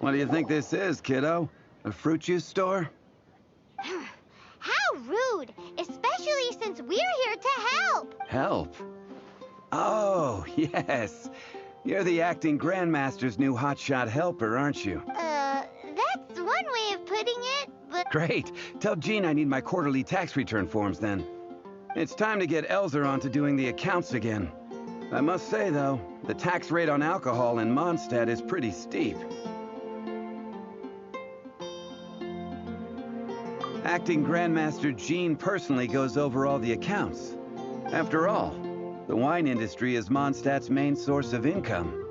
What do you think this is, kiddo? A fruit juice store? How rude! Especially since we're here to help! Help? Oh, yes. You're the acting grandmaster's new hotshot helper, aren't you? That's one way of putting it, but... Great. Tell Jean I need my quarterly tax return forms then. It's time to get Elzer on to doing the accounts again. I must say, though, the tax rate on alcohol in Mondstadt is pretty steep. Acting Grandmaster Jean personally goes over all the accounts. After all, the wine industry is Mondstadt's main source of income.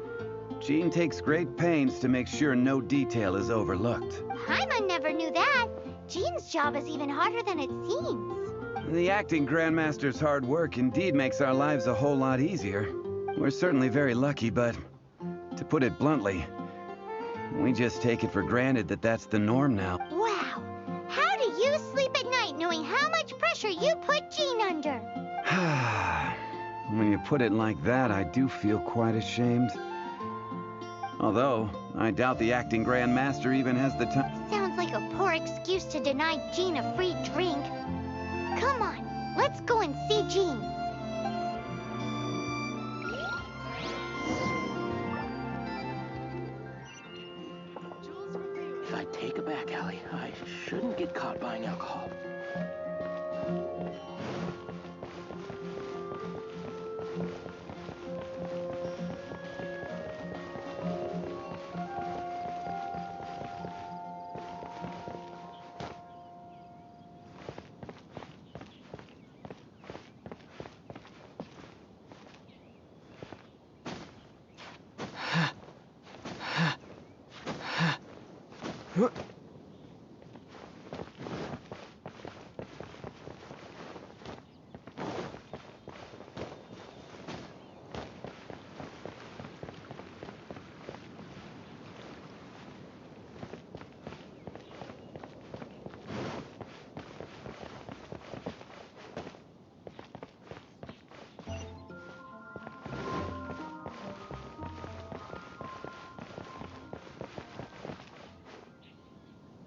Jean takes great pains to make sure no detail is overlooked. Paimon never knew that. Jean's job is even harder than it seems. The acting Grandmaster's hard work indeed makes our lives a whole lot easier. We're certainly very lucky, but to put it bluntly, we just take it for granted that that's the norm now. Wow! How do you sleep at night knowing how much pressure you put Jean under? When you put it like that, I do feel quite ashamed. Although, I doubt the acting Grandmaster even has the time. Sounds like a poor excuse to deny Jean a free drink. Come on, let's go and see Jean. If I take a back alley, I shouldn't get caught buying alcohol.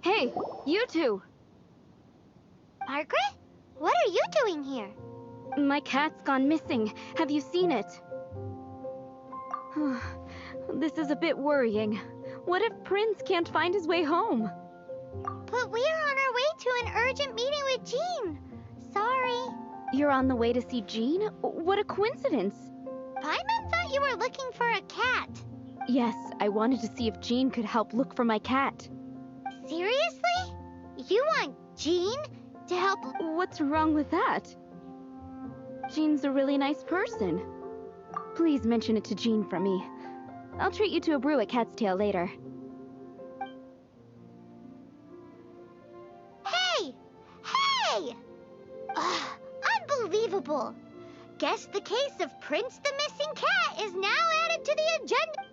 Hey, you two! Margaret? What are you doing here? My cat's gone missing. Have you seen it? This is a bit worrying. What if Prince can't find his way home? But we are on our way to an urgent meeting with Jean. Sorry. You're on the way to see Jean? What a coincidence! Paimon thought you were looking for a cat. Yes, I wanted to see if Jean could help look for my cat. Seriously? You want Jean to help? What's wrong with that? Jean's a really nice person. Please mention it to Jean from me. I'll treat you to a brew at Cat's Tail later. Hey! Hey! Ugh, unbelievable! Guess the case of Prince the Missing Cat is now added to the agenda.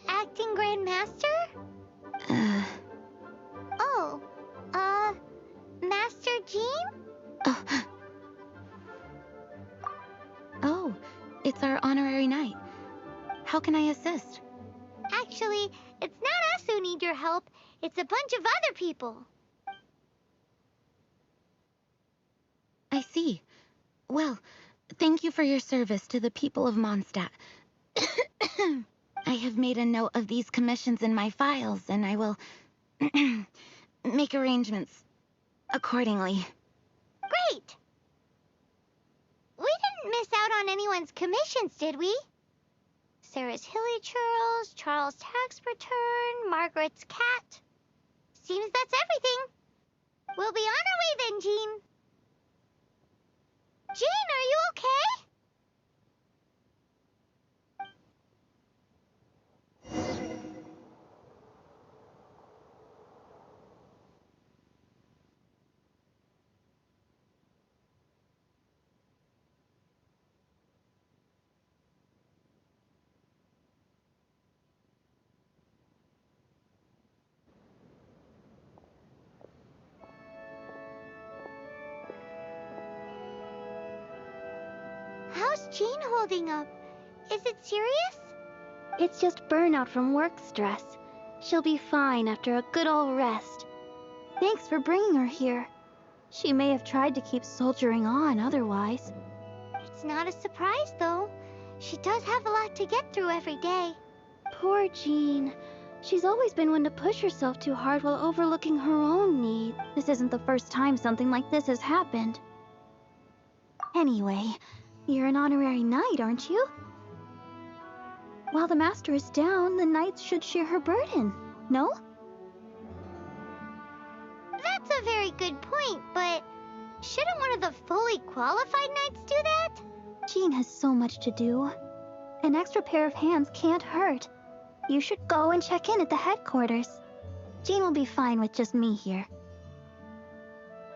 Acting Grandmaster? Master Jean? Oh, it's our honorary night. How can I assist? Actually, it's not us who need your help. It's a bunch of other people. I see. Well, thank you for your service to the people of Mondstadt. I have made a note of these commissions in my files, and I will make arrangements accordingly. Great! We didn't miss out on anyone's commissions, did we? Sarah's Hilly Churls, Charles' tax return, Margaret's cat. Seems that's everything. We'll be on our way then, Jean. Jean, are you okay? How's Jean holding up? Is it serious? It's just burnout from work stress. She'll be fine after a good old rest. Thanks for bringing her here. She may have tried to keep soldiering on otherwise. It's not a surprise, though. She does have a lot to get through every day. Poor Jean. She's always been one to push herself too hard while overlooking her own needs. This isn't the first time something like this has happened. Anyway, you're an honorary knight, aren't you? While the master is down, the knights should share her burden, no? That's a very good point, but shouldn't one of the fully qualified knights do that? Jean has so much to do. An extra pair of hands can't hurt. You should go and check in at the headquarters. Jean will be fine with just me here.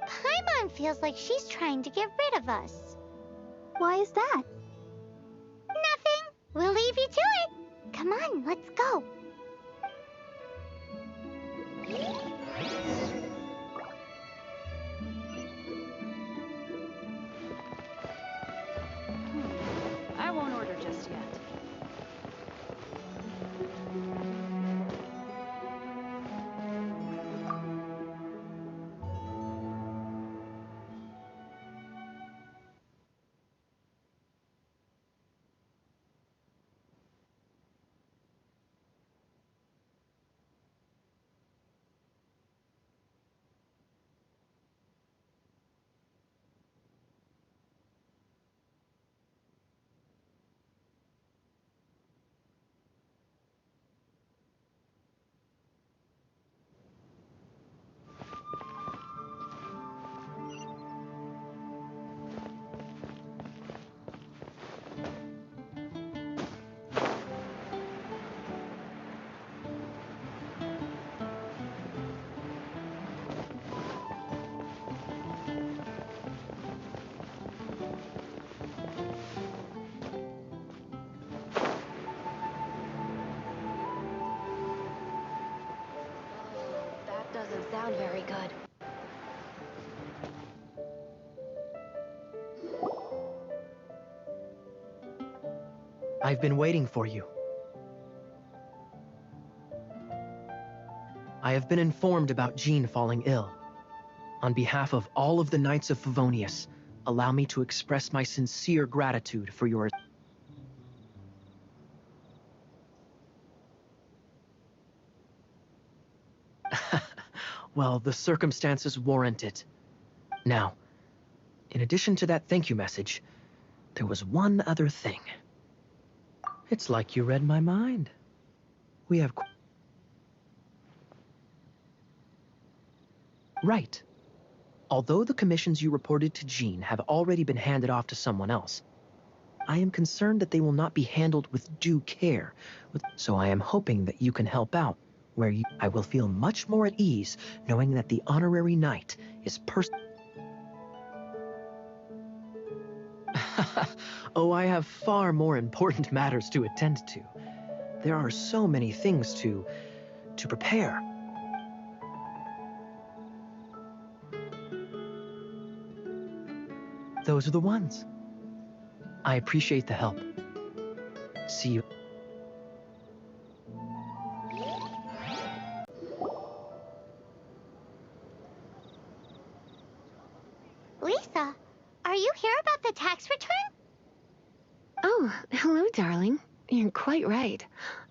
Paimon feels like she's trying to get rid of us. Why is that? Nothing. We'll leave you to it. Come on, let's go. I won't order just yet. Doesn't sound very good. I've been waiting for you. I have been informed about Jean falling ill. On behalf of all of the Knights of Favonius, allow me to express my sincere gratitude for your... Well, the circumstances warrant it. Now, in addition to that thank you message, there was one other thing. It's like you read my mind. We have... Right. Although the commissions you reported to Jean have already been handed off to someone else, I am concerned that they will not be handled with due care. So I am hoping that you can help out, where I will feel much more at ease knowing that the honorary knight is Oh, I have far more important matters to attend to. There are so many things to prepare. Those are the ones. I appreciate the help. See you. Lisa, are you here about the tax return? Oh, hello, darling. You're quite right.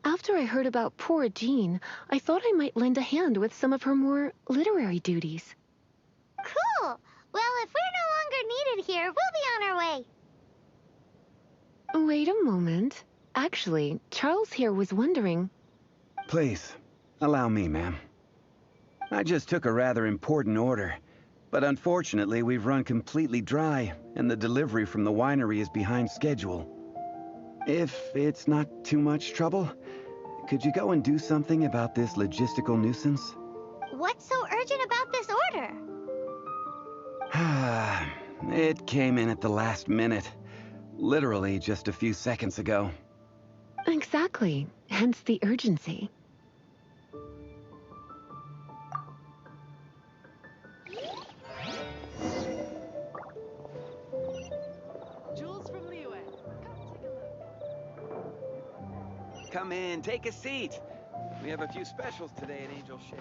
After I heard about poor Jean, I thought I might lend a hand with some of her more literary duties. Cool. Well, if we're no longer needed here, we'll be on our way. Wait a moment. Actually, Charles here was wondering... Please, allow me, ma'am. I just took a rather important order, But unfortunately, we've run completely dry, and the delivery from the winery is behind schedule. If it's not too much trouble, could you go and do something about this logistical nuisance? What's so urgent about this order? It came in at the last minute. Literally just a few seconds ago. Exactly. Hence the urgency. Come in, take a seat. We have a few specials today at Angel Share.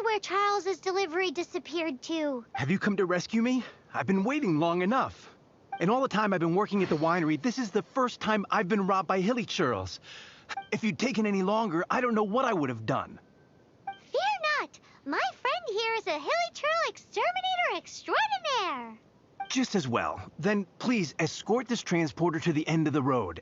Where Charles's delivery disappeared to. Have you come to rescue me? I've been waiting long enough. And all the time I've been working at the winery, this is the first time I've been robbed by hilly churls. If you'd taken any longer, I don't know what I would have done. Fear not! My friend here is a hilly churl exterminator extraordinaire! Just as well. Then please escort this transporter to the end of the road.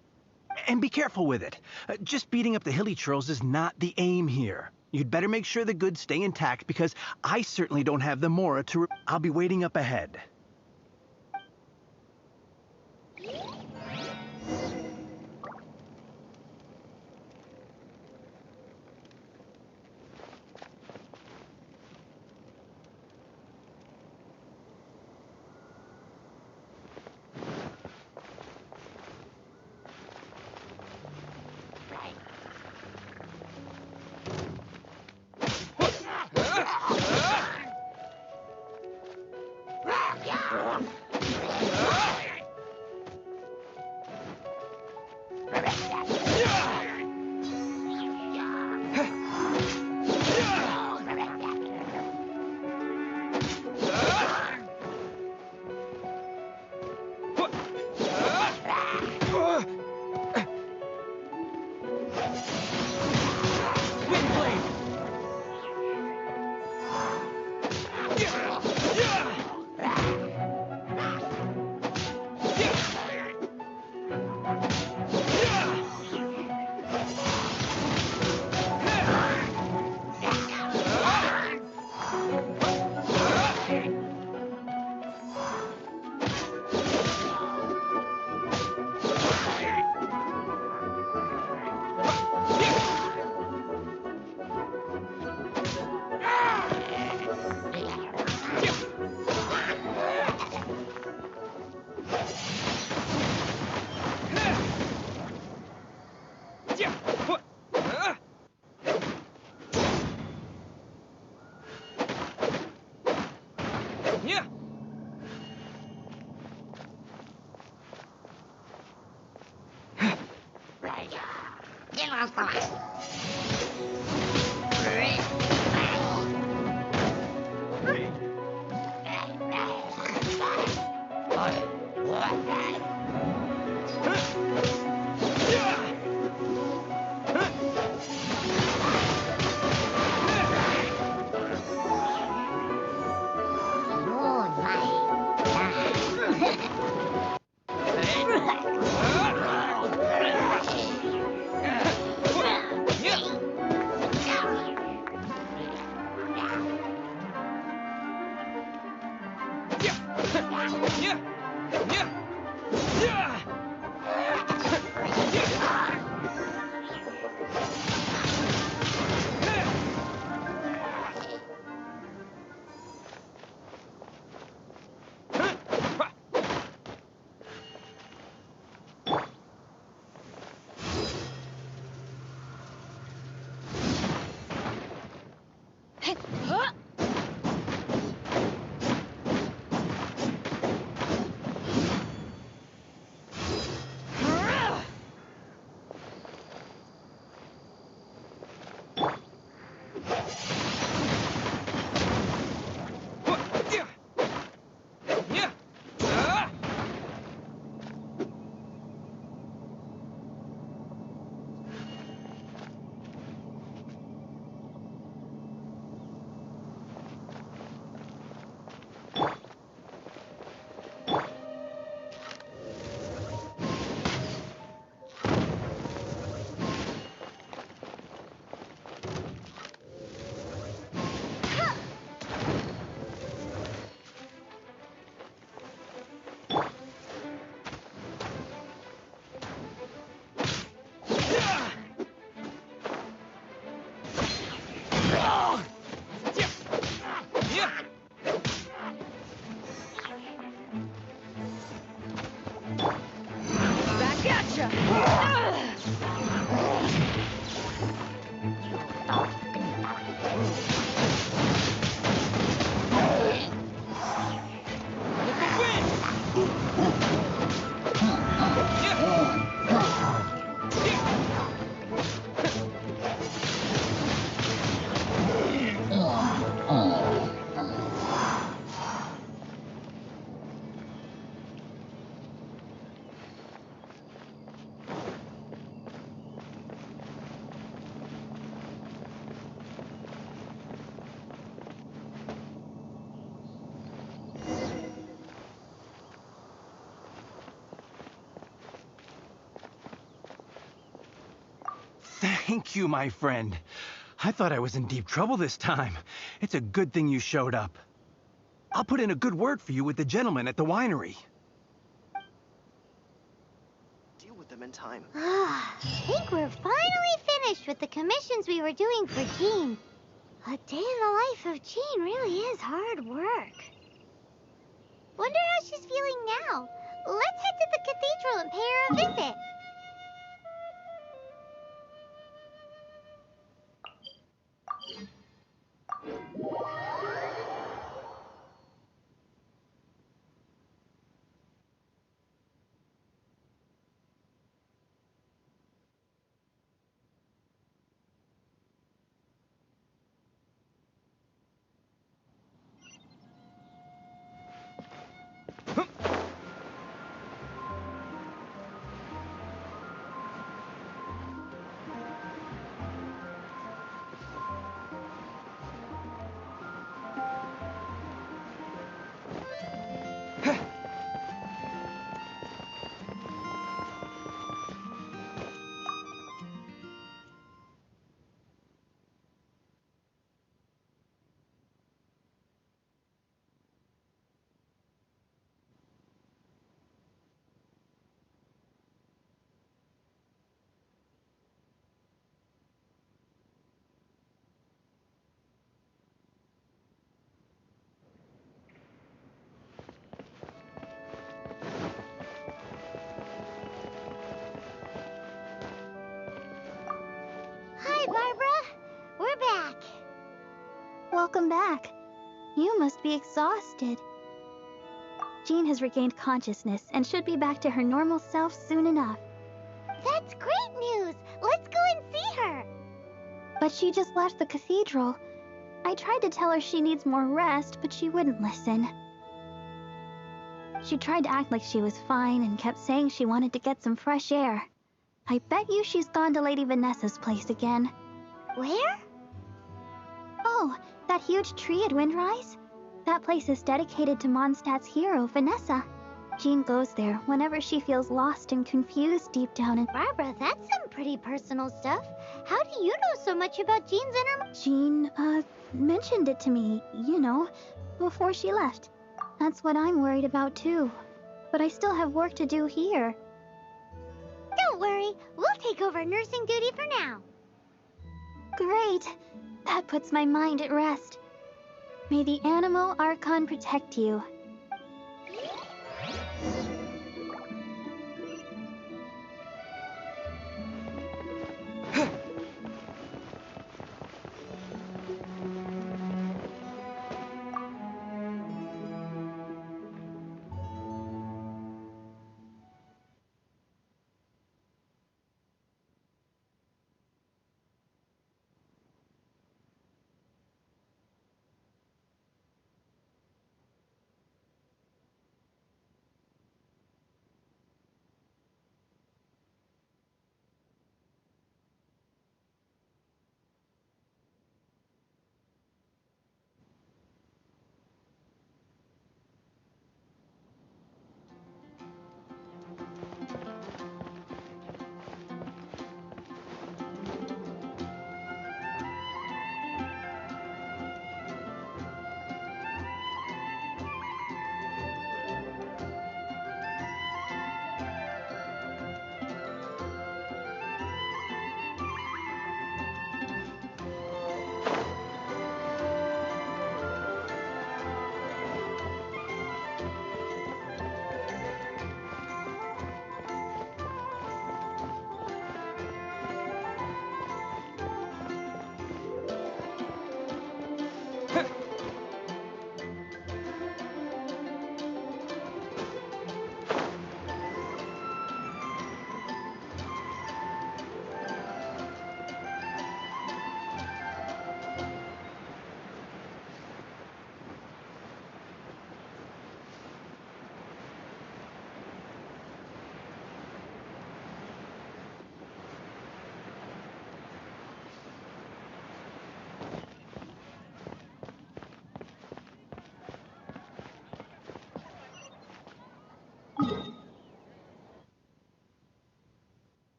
And be careful with it. Just beating up the hilly churls is not the aim here. You'd better make sure the goods stay intact because I certainly don't have the mora to... I'll be waiting up ahead. Thank you, my friend. I thought I was in deep trouble this time. It's a good thing you showed up. I'll put in a good word for you with the gentleman at the winery. Deal with them in time. I think we're finally finished with the commissions we were doing for Jean. A day in the life of Jean really is hard work. Wonder how she's feeling now. Let's head to the cathedral and pay her a visit. Hi, Barbara. We're back. Welcome back. You must be exhausted. Jean has regained consciousness and should be back to her normal self soon enough. That's great news! Let's go and see her! But she just left the cathedral. I tried to tell her she needs more rest, but she wouldn't listen. She tried to act like she was fine and kept saying she wanted to get some fresh air. I bet you she's gone to Lady Vanessa's place again. Where? Oh, that huge tree at Windrise? That place is dedicated to Mondstadt's hero, Vanessa. Jean goes there whenever she feels lost and confused deep down in... Barbara, that's some pretty personal stuff. How do you know so much about Jean's inner... Jean, mentioned it to me, you know, before she left. That's what I'm worried about too. But I still have work to do here. Don't worry, we'll take over nursing duty for now. Great. That puts my mind at rest. May the Animo Archon protect you.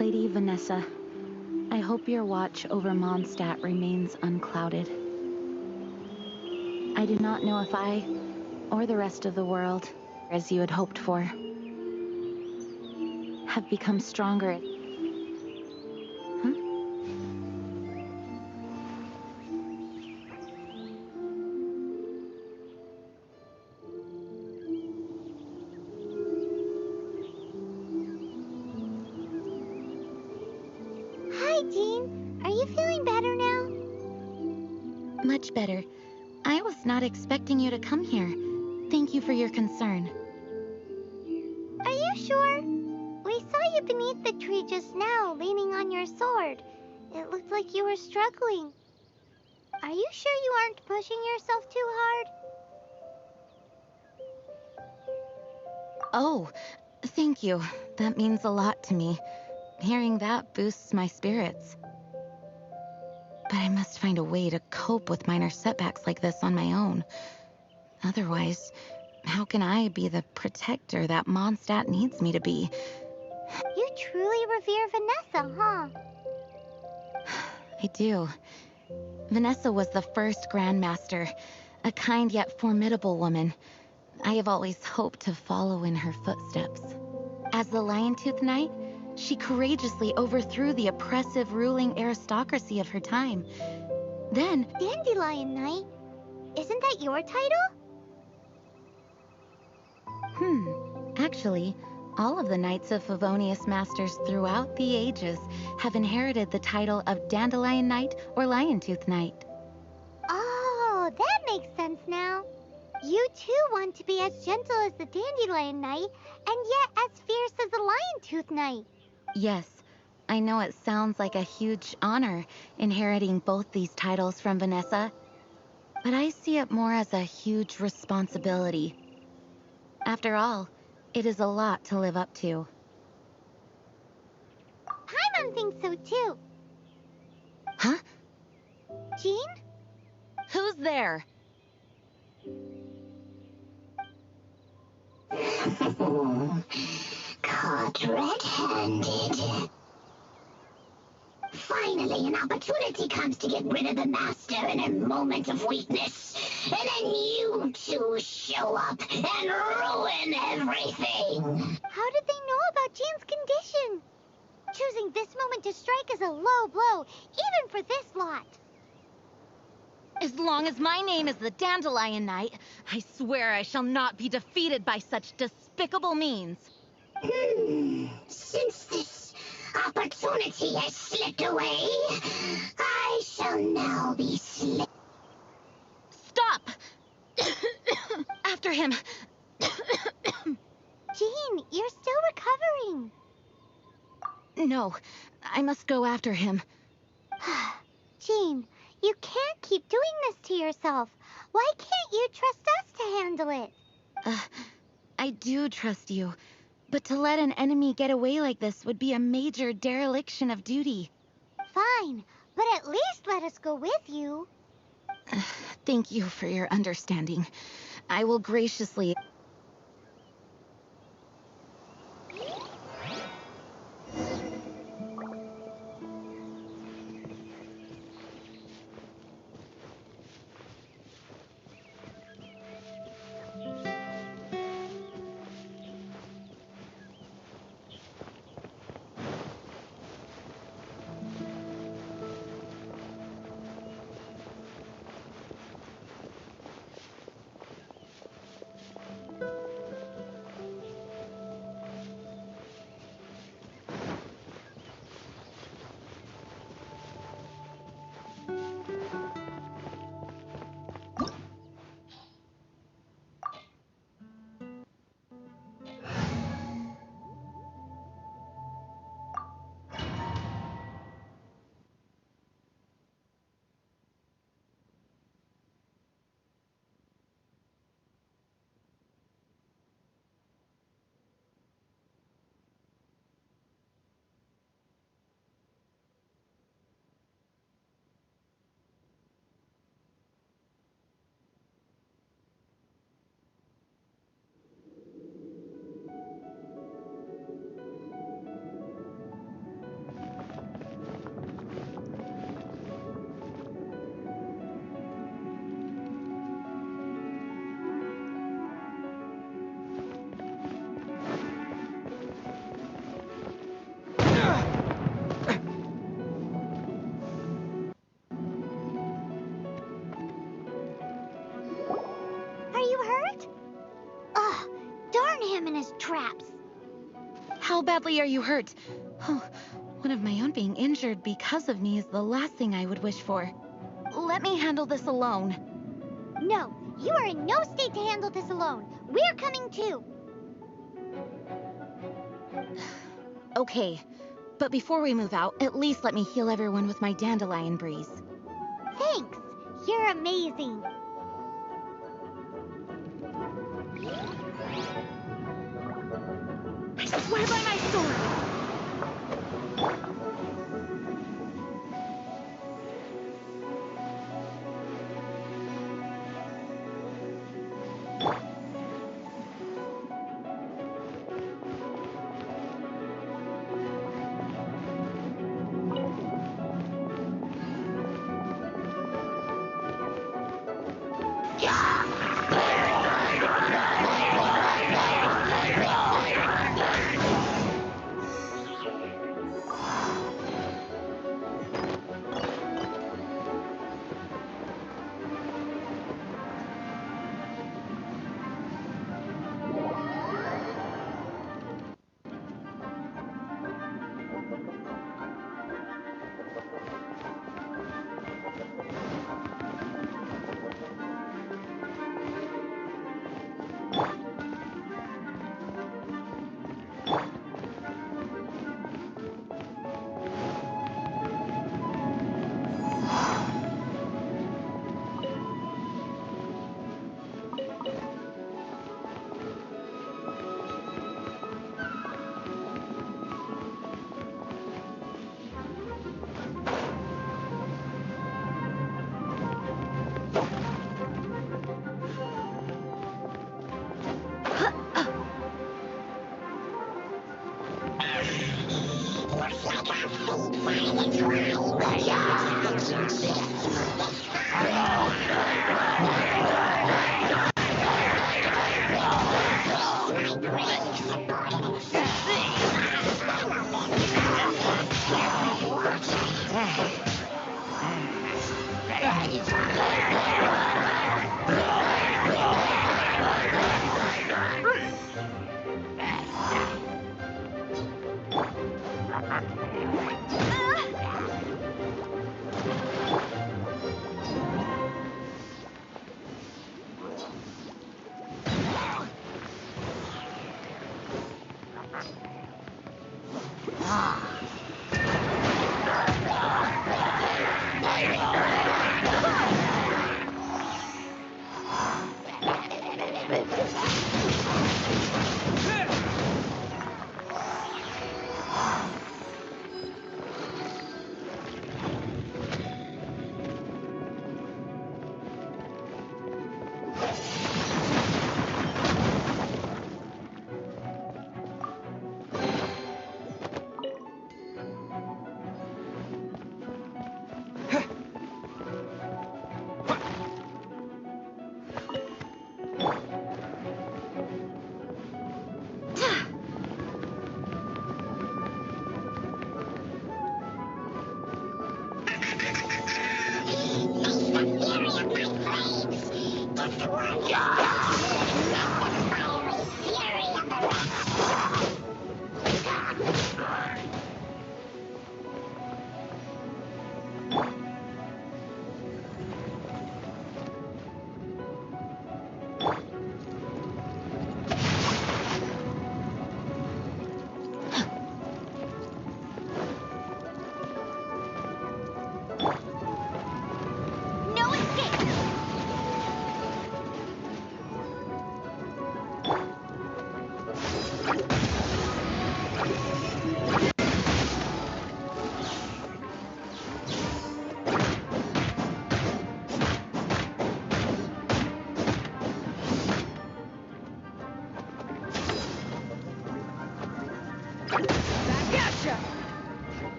Lady Vanessa, I hope your watch over Mondstadt remains unclouded. I do not know if I, or the rest of the world, as you had hoped for, have become stronger. Huh? Hi, Jean. Are you feeling better now? Much better. I was not expecting you to come here. Thank you for your concern. Are you sure? We saw you beneath the tree just now, leaning on your sword. It looked like you were struggling. Are you sure you aren't pushing yourself too hard? Oh, thank you. That means a lot to me. Hearing that boosts my spirits. But I must find a way to cope with minor setbacks like this on my own. Otherwise, how can I be the protector that Mondstadt needs me to be? You truly revere Vanessa, huh? I do. Vanessa was the first Grandmaster, a kind yet formidable woman. I have always hoped to follow in her footsteps. As the Lion-Tooth Knight, she courageously overthrew the oppressive ruling aristocracy of her time. Then, Dandelion Knight? Isn't that your title? Actually, all of the Knights of Favonius Masters throughout the ages have inherited the title of Dandelion Knight or Lion-Tooth Knight. Oh, that makes sense now. You too want to be as gentle as the Dandelion Knight, and yet as fierce as the Lion-Tooth Knight. Yes, I know it sounds like a huge honor inheriting both these titles from Vanessa, but I see it more as a huge responsibility. After all, it is a lot to live up to. Paimon thinks so too. Huh? Jean? Who's there? Caught red-handed. Finally, an opportunity comes to get rid of the Master in a moment of weakness. And then you two show up and ruin everything. How did they know about Jean's condition? Choosing this moment to strike is a low blow, even for this lot. As long as my name is the Dandelion Knight, I swear I shall not be defeated by such despicable means. Since this opportunity has slipped away, I shall now be slipped. Stop! After him! Jean, you're still recovering. No, I must go after him. Jean, you can't keep doing this to yourself. Why can't you trust us to handle it? I do trust you, but to let an enemy get away like this would be a major dereliction of duty. Fine, but at least let us go with you. Thank you for your understanding. I will graciously... Traps. How badly are you hurt? Oh, one of my own being injured because of me is the last thing I would wish for. Let me handle this alone. No, you are in no state to handle this alone. We're coming too. Okay, but before we move out, at least let me heal everyone with my dandelion breeze. Thanks. You're amazing. I swear by my sword!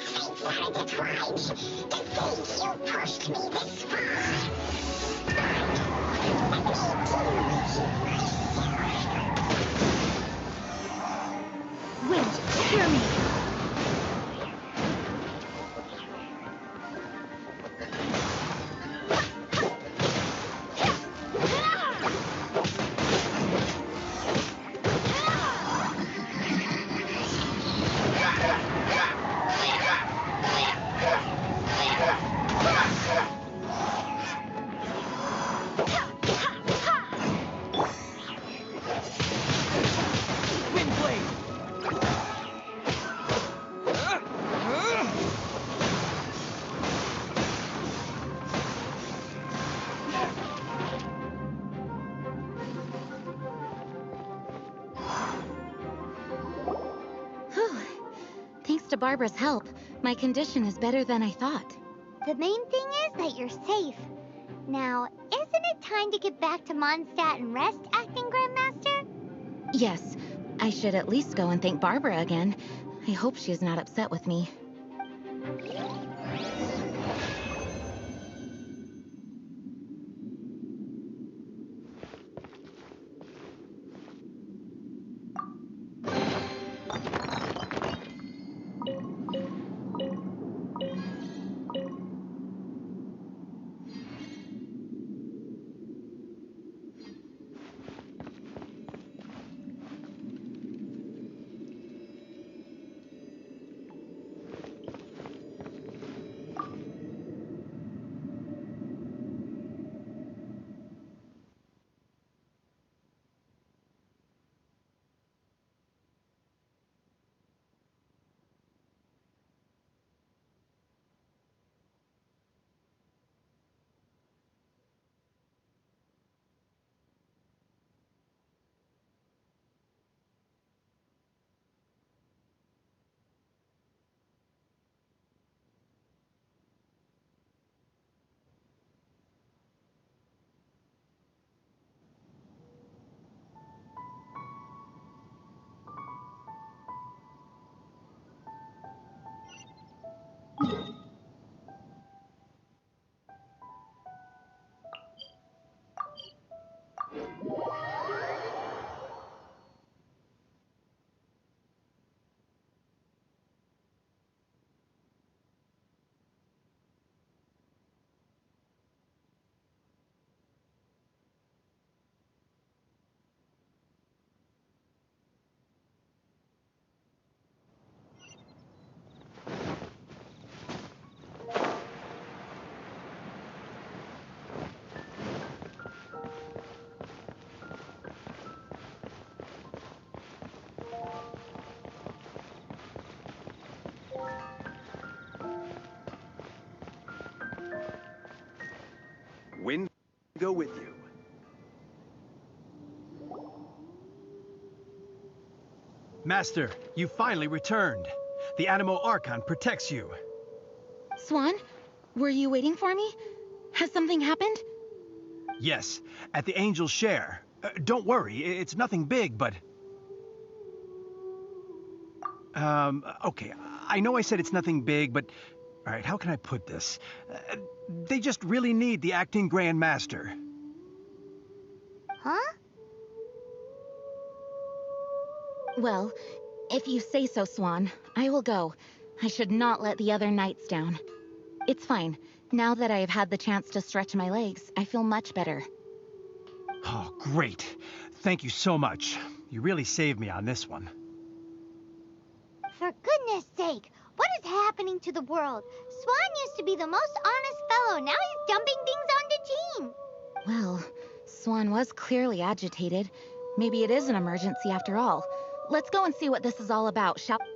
Thank you pushed me this far. Wind, hear me. Thanks to Barbara's help, my condition is better than I thought. The main thing is that you're safe. Now, isn't it time to get back to Mondstadt and rest, Acting Grandmaster? Yes, I should at least go and thank Barbara again. I hope she is not upset with me. Wind go with you. Master, you finally returned. The Animo Archon protects you. Swan, were you waiting for me? Has something happened? Yes, at the Angel's Share. Don't worry, it's nothing big, but... Okay, I know I said it's nothing big, but... Alright, how can I put this? They just really need the Acting Grand Master. Huh? Well, if you say so, Swan, I will go. I should not let the other knights down. It's fine. Now that I have had the chance to stretch my legs, I feel much better. Oh, great. Thank you so much. You really saved me on this one. For goodness sake, what is happening to the world? Swan used to be the most honest fellow. Now he's dumping things onto Jean. Well, Swan was clearly agitated. Maybe it is an emergency after all. Let's go and see what this is all about, shall we?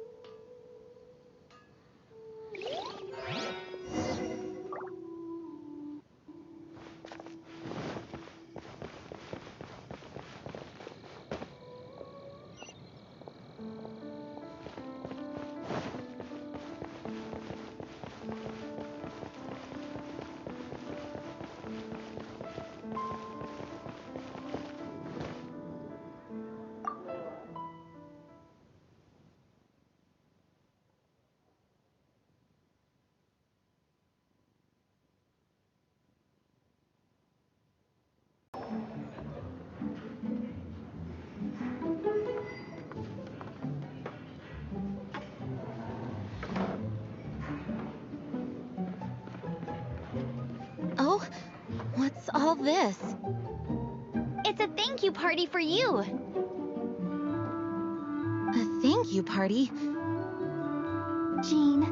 this? It's a thank you party for you. A thank you party? Jean,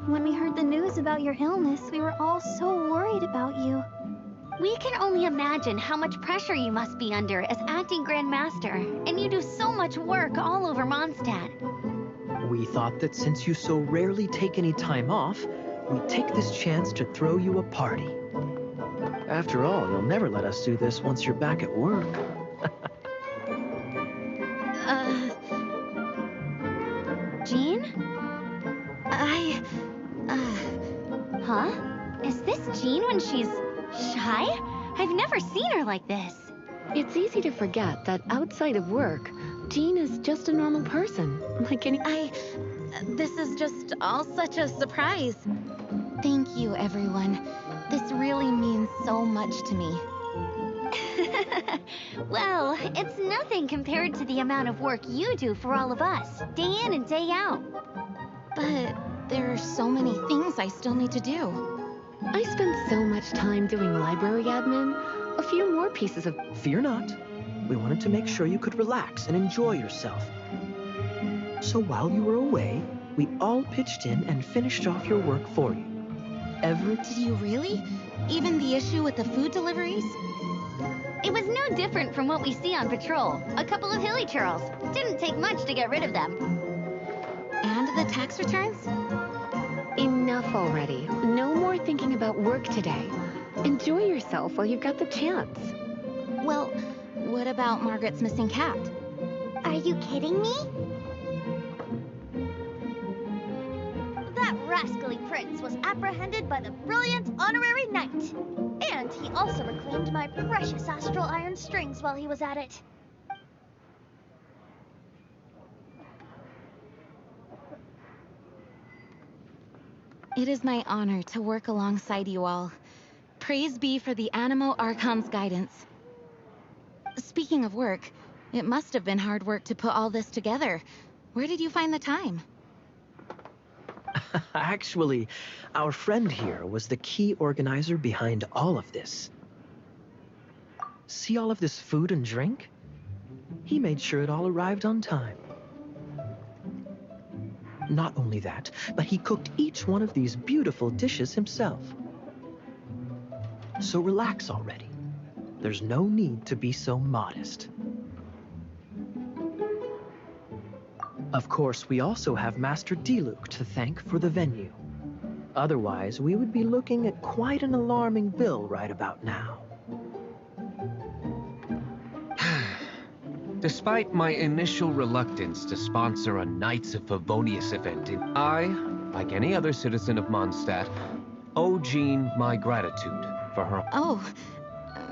when we heard the news about your illness, we were all so worried about you. We can only imagine how much pressure you must be under as acting Grand Master, and you do so much work all over Mondstadt. We thought that since you so rarely take any time off, we'd take this chance to throw you a party. After all, you'll never let us do this once you're back at work. Jean? Huh? Is this Jean when she's shy? I've never seen her like this. It's easy to forget that outside of work, Jean is just a normal person, like any... This is just all such a surprise. Thank you, everyone. This really means so much to me. Well, it's nothing compared to the amount of work you do for all of us, day in and day out. But there are so many things I still need to do. I spend so much time doing library admin. A few more pieces of... Fear not. We wanted to make sure you could relax and enjoy yourself. So while you were away, we all pitched in and finished off your work for you. Did you really? Even the issue with the food deliveries? It was no different from what we see on patrol. A couple of hilly churls. Didn't take much to get rid of them. And the tax returns? Enough already. No more thinking about work today. Enjoy yourself while you've got the chance. Well, what about Margaret's missing cat? Are you kidding me? That rascally prince was apprehended by the brilliant honorary knight. And he also reclaimed my precious astral iron strings while he was at it. It is my honor to work alongside you all. Praise be for the Animo Archon's guidance. Speaking of work, it must have been hard work to put all this together. Where did you find the time? Actually, our friend here was the key organizer behind all of this. See all of this food and drink? He made sure it all arrived on time. Not only that, but he cooked each one of these beautiful dishes himself. So relax already. There's no need to be so modest. Of course, we also have Master Diluc to thank for the venue. Otherwise, we would be looking at quite an alarming bill right about now. Despite my initial reluctance to sponsor a Knights of Favonius event, I, like any other citizen of Mondstadt, owe Jean my gratitude for her... Oh,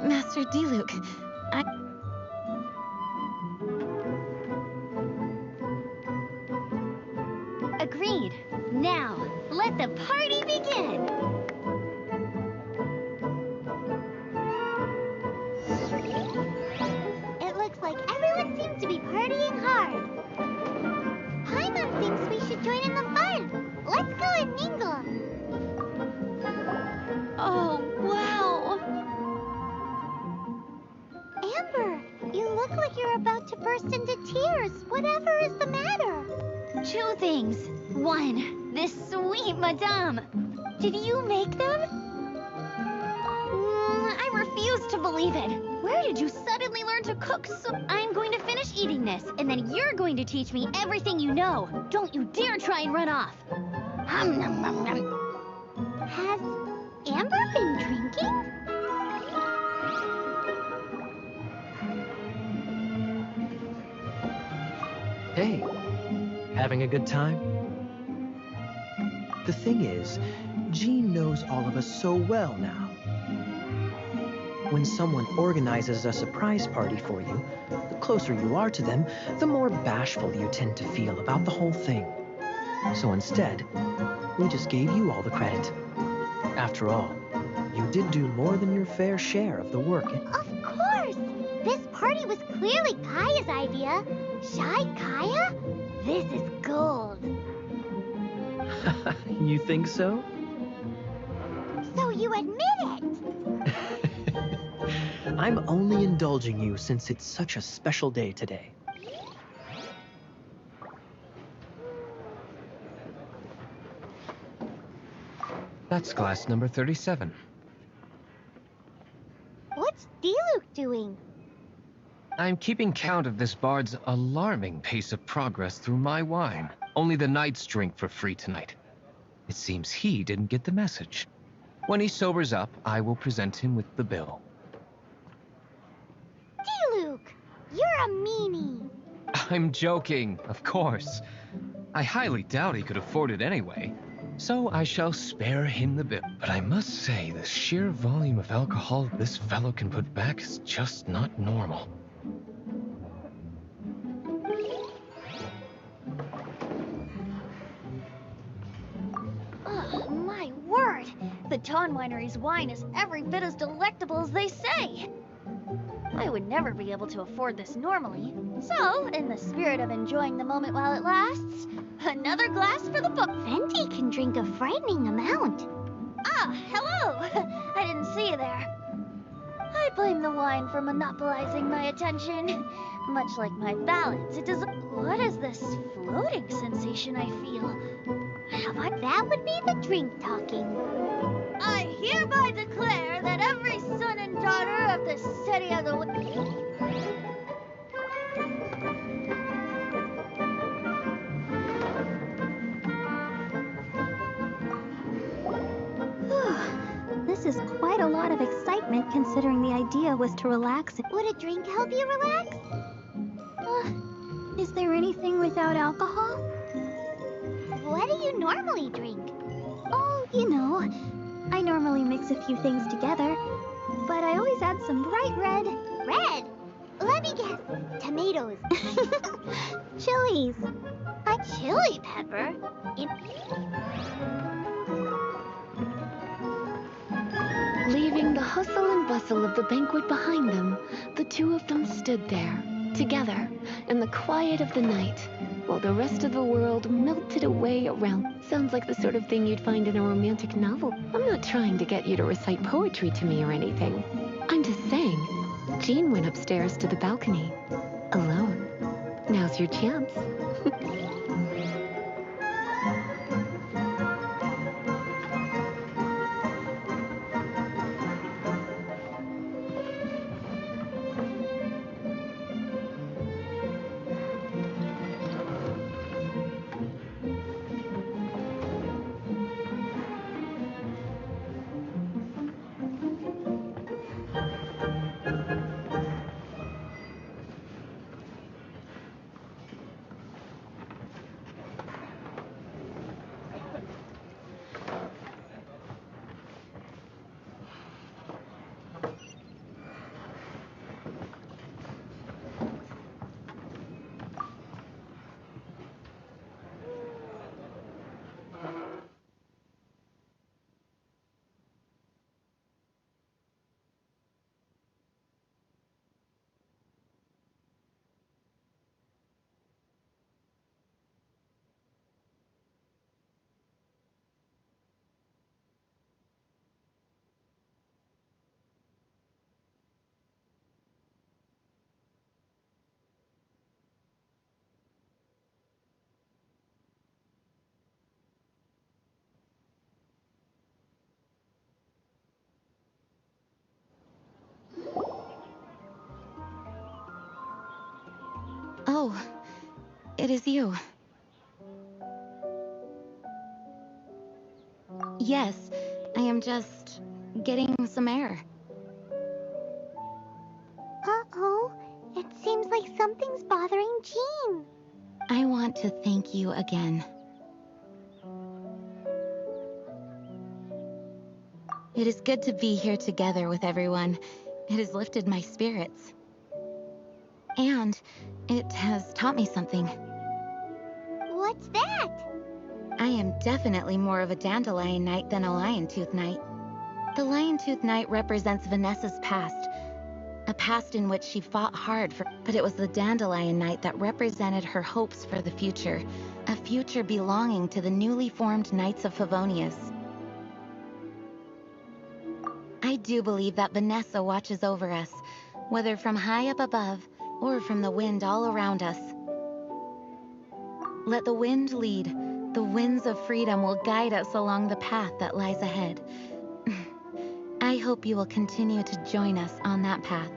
Master Diluc, Agreed. Now, let the party begin! It looks like everyone seems to be partying hard. Paimon thinks we should join in the fun. Let's go and mingle. Oh, wow! Amber, you look like you're about to burst into tears. Whatever is the matter? Two things. One, this sweet madame. Did you make them? I refuse to believe it. Where did you suddenly learn to cook so... I'm going to finish eating this, and then you're going to teach me everything you know. Don't you dare try and run off. Has Amber been drinking? Hey, having a good time? The thing is, Jean knows all of us so well now. When someone organizes a surprise party for you, the closer you are to them, the more bashful you tend to feel about the whole thing. So instead, we just gave you all the credit. After all, you did do more than your fair share of the work. Of course! This party was clearly Kaya's idea. Shy Kaya? This is gold. You think so? So you admit it? I'm only indulging you since it's such a special day today. That's class number 37. What's Diluc doing? I'm keeping count of this bard's alarming pace of progress through my wine. Only the knights drink for free tonight. It seems he didn't get the message. When he sobers up, I will present him with the bill. Diluc, you're a meanie. I'm joking, of course. I highly doubt he could afford it anyway, so I shall spare him the bill. But I must say, the sheer volume of alcohol this fellow can put back is just not normal. Ugh, my word! The Dawn Winery's wine is every bit as delectable as they say. I would never be able to afford this normally. So, in the spirit of enjoying the moment while it lasts, another glass for the book. Venti can drink a frightening amount. Ah, hello! I didn't see you there. I blame the wine for monopolizing my attention. Much like my ballads, it does. What is this floating sensation I feel? That would be the drink talking. I hereby declare that every son and daughter of the city of the... This is quite a lot of excitement considering the idea was to relax. Would a drink help you relax? Is there anything without alcohol? What do you normally drink? Oh, you know, I normally mix a few things together, but I always add some bright red. Red? Let me guess. Tomatoes. Chilies. A chili pepper? Leaving the hustle and bustle of the banquet behind them, the two of them stood there, together, in the quiet of the night, while the rest of the world melted away around. Sounds like the sort of thing you'd find in a romantic novel. I'm not trying to get you to recite poetry to me or anything. I'm just saying, Jean went upstairs to the balcony, alone. Now's your chance. Oh, it is you. Yes, I am just getting some air. Uh-oh. It seems like something's bothering Jean. I want to thank you again. It is good to be here together with everyone. It has lifted my spirits. And it has taught me something. What's that? I am definitely more of a dandelion knight than a lion-tooth knight. The lion-tooth knight represents Vanessa's past. A past in which she fought hard for, but it was the dandelion knight that represented her hopes for the future. A future belonging to the newly formed Knights of Favonius. I do believe that Vanessa watches over us, whether from high up above or from the wind all around us. Let the wind lead. The winds of freedom will guide us along the path that lies ahead. I hope you will continue to join us on that path.